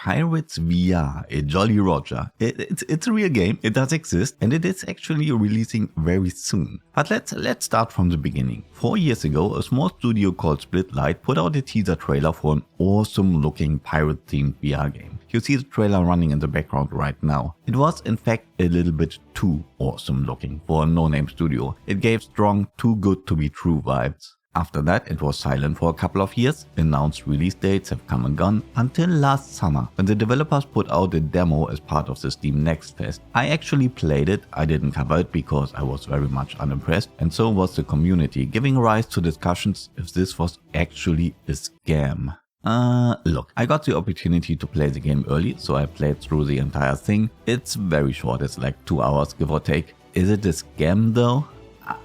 Pirates VR, a Jolly Roger. It's a real game, it does exist, and it is actually releasing very soon. But let's start from the beginning. 4 years ago, a small studio called Splitlight put out a teaser trailer for an awesome looking pirate themed VR game. You see the trailer running in the background right now. It was in fact a little bit too awesome looking for a no-name studio. It gave strong too good to be true vibes. After that, it was silent for a couple of years. Announced release dates have come and gone until last summer when the developers put out a demo as part of the Steam Next Fest. I actually played it. I didn't cover it because I was very much unimpressed, and so was the community, giving rise to discussions if this was actually a scam. Look, I got the opportunity to play the game early, so I played through the entire thing. It's very short, it's like 2 hours give or take. Is it a scam though?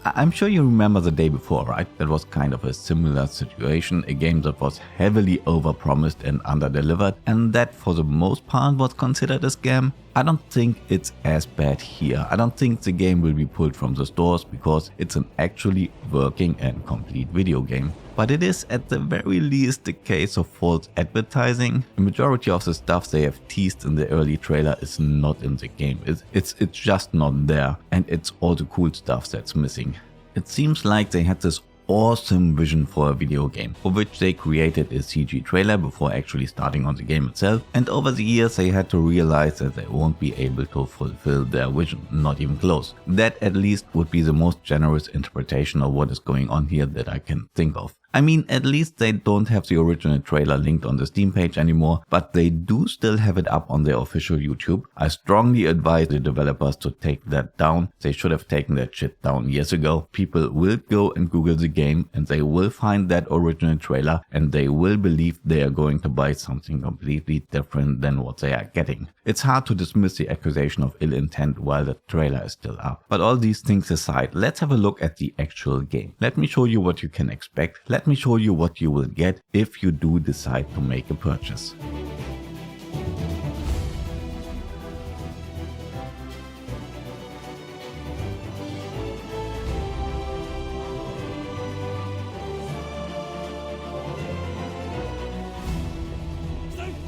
I'm sure you remember the day before, right? That was kind of a similar situation, a game that was heavily overpromised and underdelivered, and that for the most part was considered a scam. I don't think it's as bad here. I don't think the game will be pulled from the stores because it's an actually working and complete video game. But it is at the very least the case of false advertising. The majority of the stuff they have teased in the early trailer is not in the game. It's just not there, and it's all the cool stuff that's missing. It seems like they had this awesome vision for a video game, for which they created a CG trailer before actually starting on the game itself, and over the years they had to realize that they won't be able to fulfill their vision, not even close. That at least would be the most generous interpretation of what is going on here that I can think of. I mean, at least they don't have the original trailer linked on the Steam page anymore, but they do still have it up on their official YouTube. I strongly advise the developers to take that down. They should have taken that shit down years ago. People will go and Google the game and they will find that original trailer and they will believe they are going to buy something completely different than what they are getting. It's hard to dismiss the accusation of ill intent while the trailer is still up. But all these things aside, let's have a look at the actual game. Let me show you what you can expect. Let me show you what you will get if you do decide to make a purchase.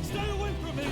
Stay away from me!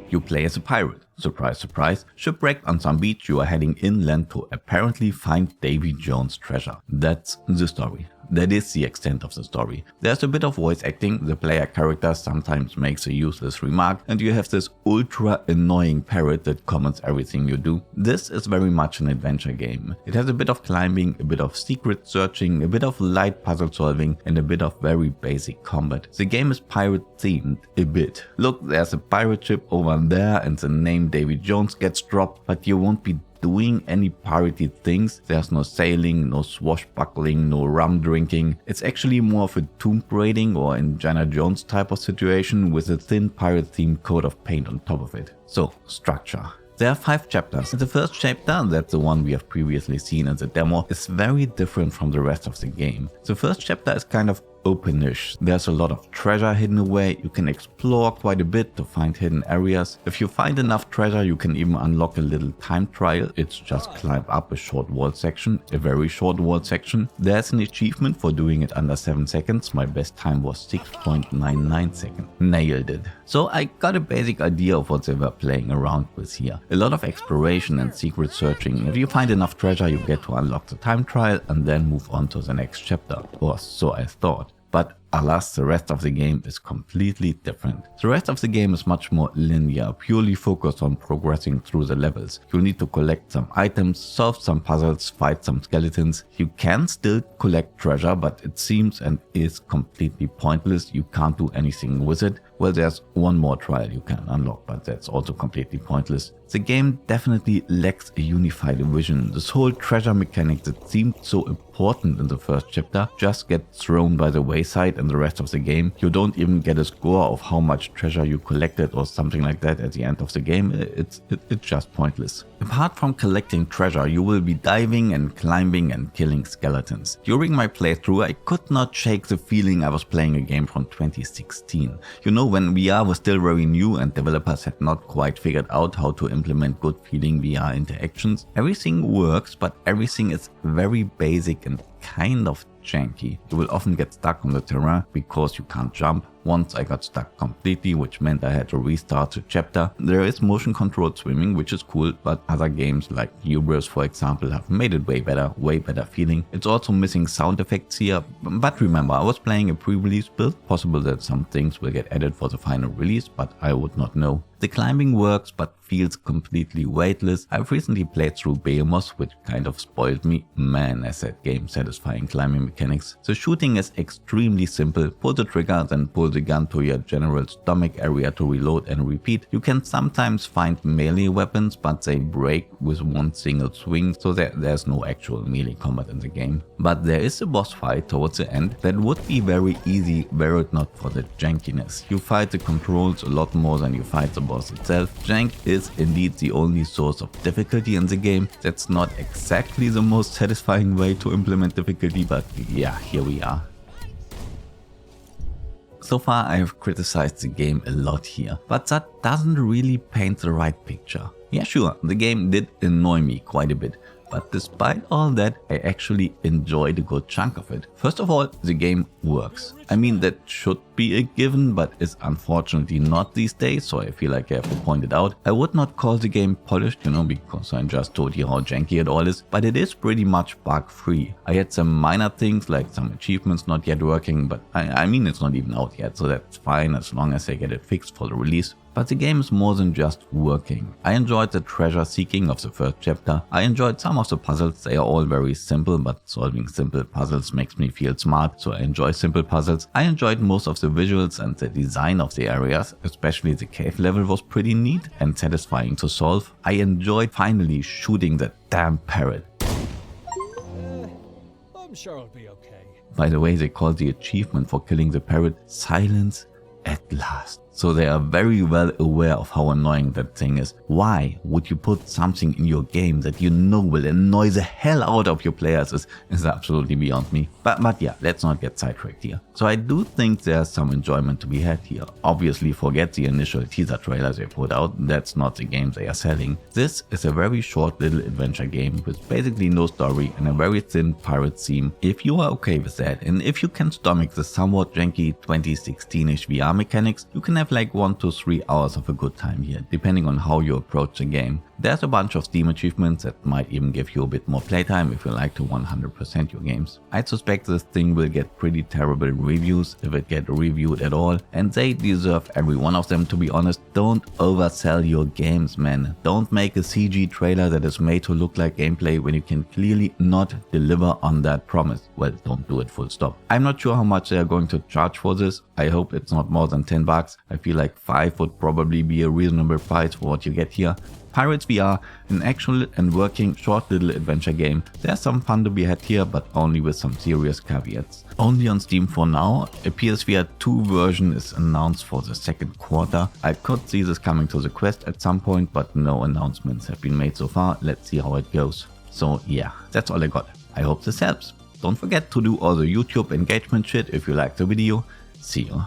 You play as a pirate. Surprise, surprise. Shipwrecked on some beach, you are heading inland to apparently find Davy Jones' treasure. That's the story. That is the extent of the story. There's a bit of voice acting, the player character sometimes makes a useless remark, and you have this ultra annoying parrot that comments everything you do. This is very much an adventure game. It has a bit of climbing, a bit of secret searching, a bit of light puzzle solving, and a bit of very basic combat. The game is pirate themed, a bit. Look, there's a pirate ship over there and the name Davy Jones gets dropped, but you won't be doing any piratey things. There's no sailing, no swashbuckling, no rum drinking. It's actually more of a tomb raiding or Indiana Jones type of situation with a thin pirate themed coat of paint on top of it. So, structure. There are 5 chapters. The first chapter, that's the one we have previously seen in the demo, is very different from the rest of the game. The first chapter is kind of openish. There's a lot of treasure hidden away. You can explore quite a bit to find hidden areas. If you find enough treasure, you can even unlock a little time trial. It's just climb up a short wall section, a very short wall section. There's an achievement for doing it under 7 seconds. My best time was 6.99 seconds. Nailed it. So I got a basic idea of what they were playing around with here. A lot of exploration and secret searching. If you find enough treasure, you get to unlock the time trial and then move on to the next chapter. Or so I thought. But alas, the rest of the game is completely different. The rest of the game is much more linear, purely focused on progressing through the levels. You'll need to collect some items, solve some puzzles, fight some skeletons. You can still collect treasure, but it seems and is completely pointless. You can't do anything with it. Well, there's one more trial you can unlock, but that's also completely pointless. The game definitely lacks a unified vision. This whole treasure mechanic that seemed so important in the first chapter just gets thrown by the wayside in the rest of the game. You don't even get a score of how much treasure you collected or something like that at the end of the game. It's just pointless. Apart from collecting treasure, you will be diving and climbing and killing skeletons. During my playthrough, I could not shake the feeling I was playing a game from 2016. You know, when VR was still very new and developers had not quite figured out how to implement good feeling VR interactions. Everything works, but everything is very basic and kind of janky. You will often get stuck on the terrain because you can't jump. Once I got stuck completely, which meant I had to restart the chapter. There is motion controlled swimming, which is cool, but other games like Hubris, for example, have made it way better feeling. It's also missing sound effects here, but remember, I was playing a pre-release build. Possible that some things will get added for the final release, but I would not know. The climbing works, but feels completely weightless. I've recently played through Behemoth, which kind of spoiled me. Man, has that game satisfying climbing mechanics. The shooting is extremely simple. Pull the trigger, then pull the gun to your general stomach area to reload and repeat. You can sometimes find melee weapons, but they break with one single swing, so there's no actual melee combat in the game. But there is a boss fight towards the end that would be very easy were it not for the jankiness. You fight the controls a lot more than you fight the boss itself. Jank is indeed the only source of difficulty in the game. That's not exactly the most satisfying way to implement difficulty, but yeah, here we are. So far I have criticized the game a lot here, but that doesn't really paint the right picture. Yeah, sure, the game did annoy me quite a bit, but despite all that, I actually enjoyed a good chunk of it. First of all, the game works. I mean, that should be a given, but is unfortunately not these days, so I feel like I have to point it out. I would not call the game polished, because I just told you how janky it all is, but it is pretty much bug-free. I had some minor things like some achievements not yet working, but I mean it's not even out yet, so that's fine as long as they get it fixed for the release. But the game is more than just working. I enjoyed the treasure seeking of the first chapter. I enjoyed some of the puzzles. They are all very simple, but solving simple puzzles makes me feel smart, so I enjoy simple puzzles. I enjoyed most of the visuals and the design of the areas, especially the cave level was pretty neat and satisfying to solve. I enjoyed finally shooting that damn parrot. I'm sure I'll be okay. By the way, they call the achievement for killing the parrot Silence at Last. So they are very well aware of how annoying that thing is. Why would you put something in your game that you know will annoy the hell out of your players is absolutely beyond me. But yeah, let's not get sidetracked here. So I do think there's some enjoyment to be had here. Obviously forget the initial teaser trailers they put out, that's not the game they are selling. This is a very short little adventure game with basically no story and a very thin pirate theme. If you are okay with that, and if you can stomach the somewhat janky 2016ish VR mechanics, you can have like 1 to 3 hours of a good time here, depending on how you approach the game. There's a bunch of Steam achievements that might even give you a bit more playtime if you like to 100% your games. I suspect this thing will get pretty terrible reviews if it gets reviewed at all, and they deserve every one of them, to be honest. Don't oversell your games, man. Don't make a CG trailer that is made to look like gameplay when you can clearly not deliver on that promise. Well, don't do it, full stop. I'm not sure how much they are going to charge for this. I hope it's not more than 10 bucks. I feel like 5 would probably be a reasonable price for what you get here. Pirates VR, an actual and working short little adventure game. There's some fun to be had here, but only with some serious caveats. Only on Steam for now. A PSVR 2 version is announced for the second quarter. I could see this coming to the Quest at some point, but no announcements have been made so far. Let's see how it goes. So yeah, that's all I got. I hope this helps. Don't forget to do all the YouTube engagement shit if you liked the video. See you